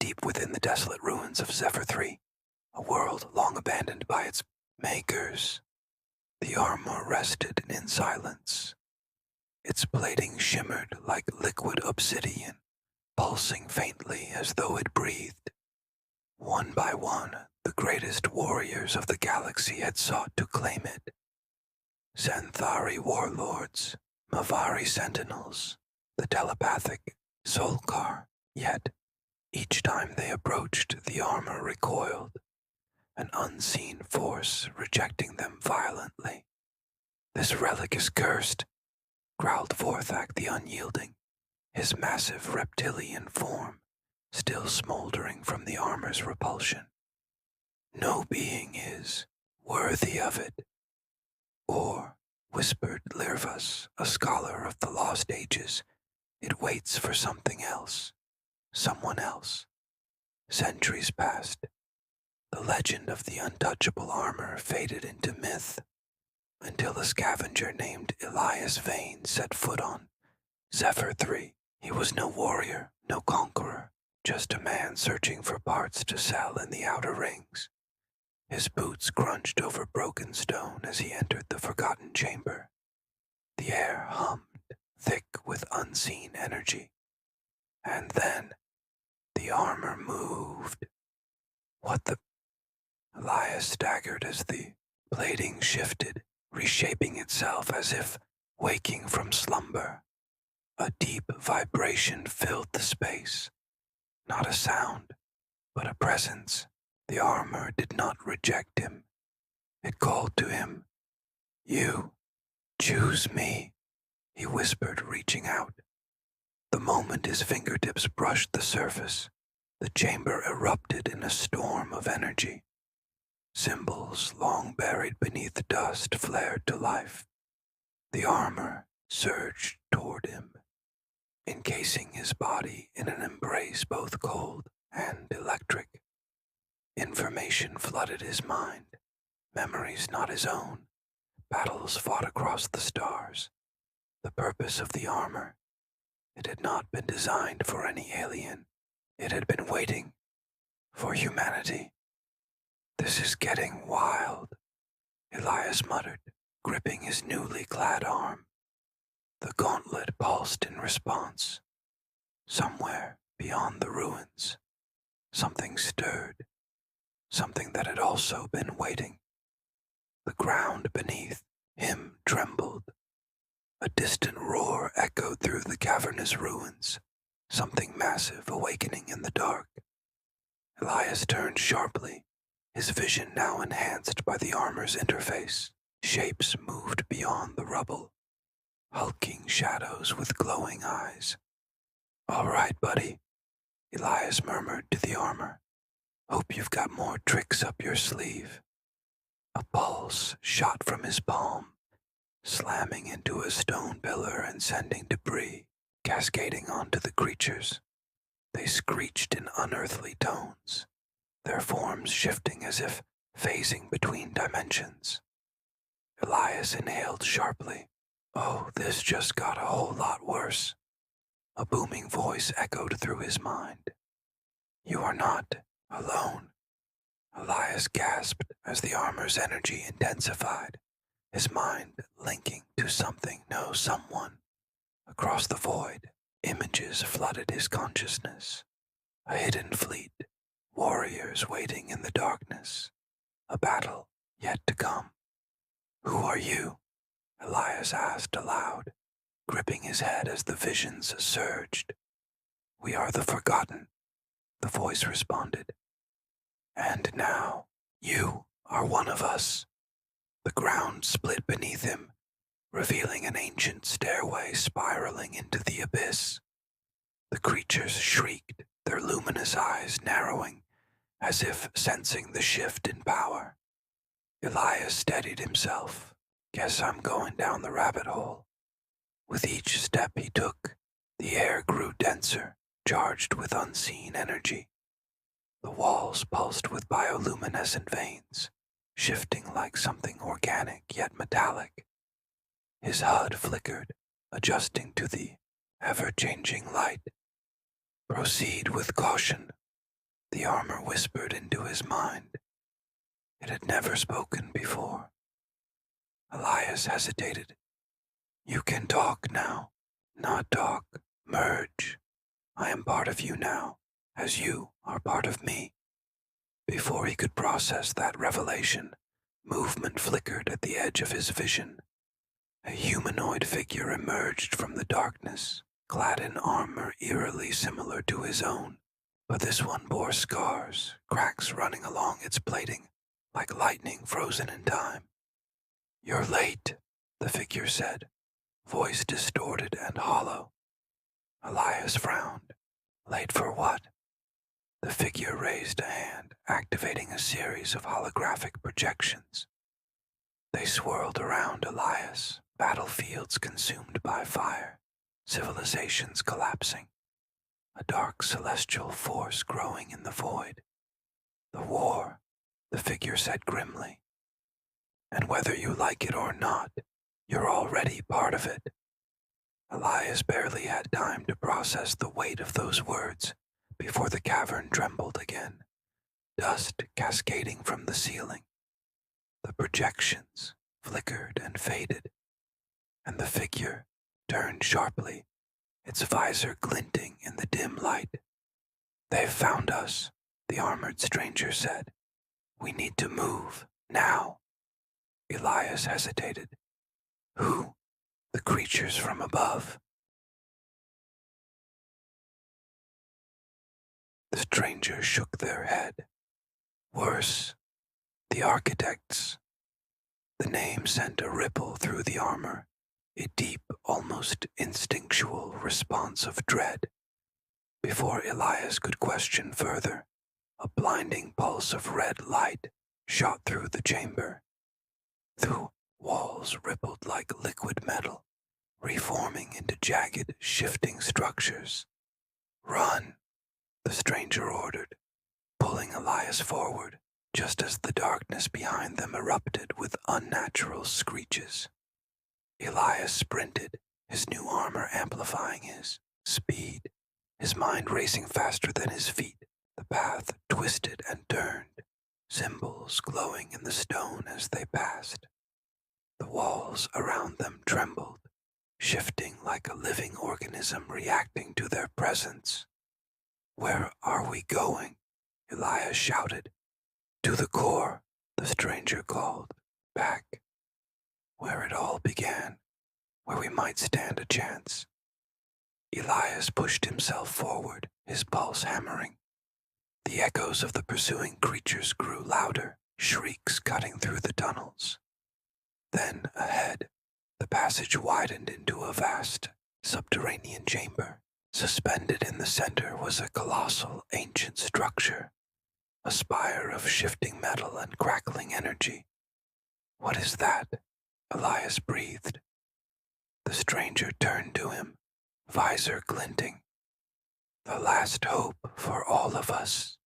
deep within the desolate ruins of Zephyr 3, a world long abandoned by its makers. The armor rested in silence. Its plating shimmered like liquid obsidian, pulsing faintly as though it breathed. One by one, the greatest warriors of the galaxy had sought to claim it. Xanthari warlords, Mavari sentinels, the telepathic Solkar, yet each time they approached, the armor recoiled, an unseen force rejecting them violently. "This relic is cursed," growled Vorthak the Unyielding, his massive reptilian form still smoldering from the armor's repulsion. "No being is worthy of it." Or, whispered Lirvas, a scholar of the lost ages, "it waits for something else, someone else." Centuries passed. The legend of the untouchable armor faded into myth, until a scavenger named Elias Vayne set foot on Zephyr 3. He was no warrior, no conqueror, just a man searching for parts to sell in the outer rings. His boots crunched over broken stone as he entered the forgotten chamber. The air hummed, thick with unseen energy. And then, the armor moved. "What the—" Elias staggered as the plating shifted, reshaping itself as if waking from slumber. A deep vibration filled the space. Not a sound, but a presence. The armor did not reject him. It called to him. "You, choose me," he whispered, reaching out. The moment his fingertips brushed the surface, the chamber erupted in a storm of energy. Symbols long buried beneath dust flared to life. The armor surged toward him, encasing his body in an embrace both cold and electric. Information flooded his mind, memories not his own, battles fought across the stars. The purpose of the armor. It had not been designed for any alien. It had been waiting for humanity. "This is getting wild," Elias muttered, gripping his newly clad arm. The gauntlet pulsed in response. Somewhere beyond the ruins, something stirred, something that had also been waiting. The ground beneath him trembled. A distant roar echoed through the cavernous ruins, something massive awakening in the dark. Elias turned sharply, his vision now enhanced by the armor's interface. Shapes moved beyond the rubble, hulking shadows with glowing eyes. "All right, buddy," Elias murmured to the armor. "Hope you've got more tricks up your sleeve." A pulse shot from his palm, slamming into a stone pillar and sending debris cascading onto the creatures. They screeched in unearthly tones, their forms shifting as if phasing between dimensions. Elias inhaled sharply. "Oh, this just got a whole lot worse." A booming voice echoed through his mind. "You are not alone." Elias gasped as the armor's energy intensified, his mind linking to something, no someone. Across the void, images flooded his consciousness. A hidden fleet, warriors waiting in the darkness, a battle yet to come. "Who are you?" Elias asked aloud, gripping his head as the visions surged. "We are the Forgotten," the voice responded. "And now, you are one of us." The ground split beneath him, revealing an ancient stairway spiraling into the abyss. The creatures shrieked, their luminous eyes narrowing, as if sensing the shift in power. Elias steadied himself. "Guess I'm going down the rabbit hole." With each step he took, the air grew denser, charged with unseen energy. The walls pulsed with bioluminescent veins, shifting like something organic yet metallic. His HUD flickered, adjusting to the ever-changing light. "Proceed with caution," the armor whispered into his mind. It had never spoken before. Elias hesitated. You can talk now. Not talk. Merge. I am part of you now, as you are part of me. Before he could process that revelation, movement flickered at the edge of his vision. A humanoid figure emerged from the darkness, clad in armor eerily similar to his own, but this one bore scars, cracks running along its plating, like lightning frozen in time. You're late, the figure said, voice distorted and hollow. Elias frowned. Late for what? The figure raised a hand, activating a series of holographic projections. They swirled around Elias, battlefields consumed by fire, civilizations collapsing, a dark celestial force growing in the void. The war, the figure said grimly. And whether you like it or not, you're already part of it. Elias barely had time to process the weight of those words before the cavern trembled again, dust cascading from the ceiling. The projections flickered and faded, and the figure turned sharply, its visor glinting in the dim light. They've found us, the armored stranger said. We need to move, now. Elias hesitated. Who? The creatures from above. The strangers shook their head. Worse, the architects. The name sent a ripple through the armor, a deep, almost instinctual response of dread. Before Elias could question further, a blinding pulse of red light shot through the chamber. The walls rippled like liquid metal, reforming into jagged, shifting structures. Run, the stranger ordered, pulling Elias forward, just as the darkness behind them erupted with unnatural screeches. Elias sprinted, his new armor amplifying his speed, his mind racing faster than his feet. The path twisted and turned, symbols glowing in the stone as they passed. The walls around them trembled, shifting like a living organism reacting to their presence. Where are we going? Elias shouted. To the core, the stranger called, back. Where it all began, where we might stand a chance. Elias pushed himself forward, his pulse hammering. The echoes of the pursuing creatures grew louder, shrieks cutting through the tunnels. Then, ahead, the passage widened into a vast, subterranean chamber. Suspended in the center was a colossal, ancient structure, a spire of shifting metal and crackling energy. What is that? Elias breathed. The stranger turned to him, visor glinting. The last hope for all of us.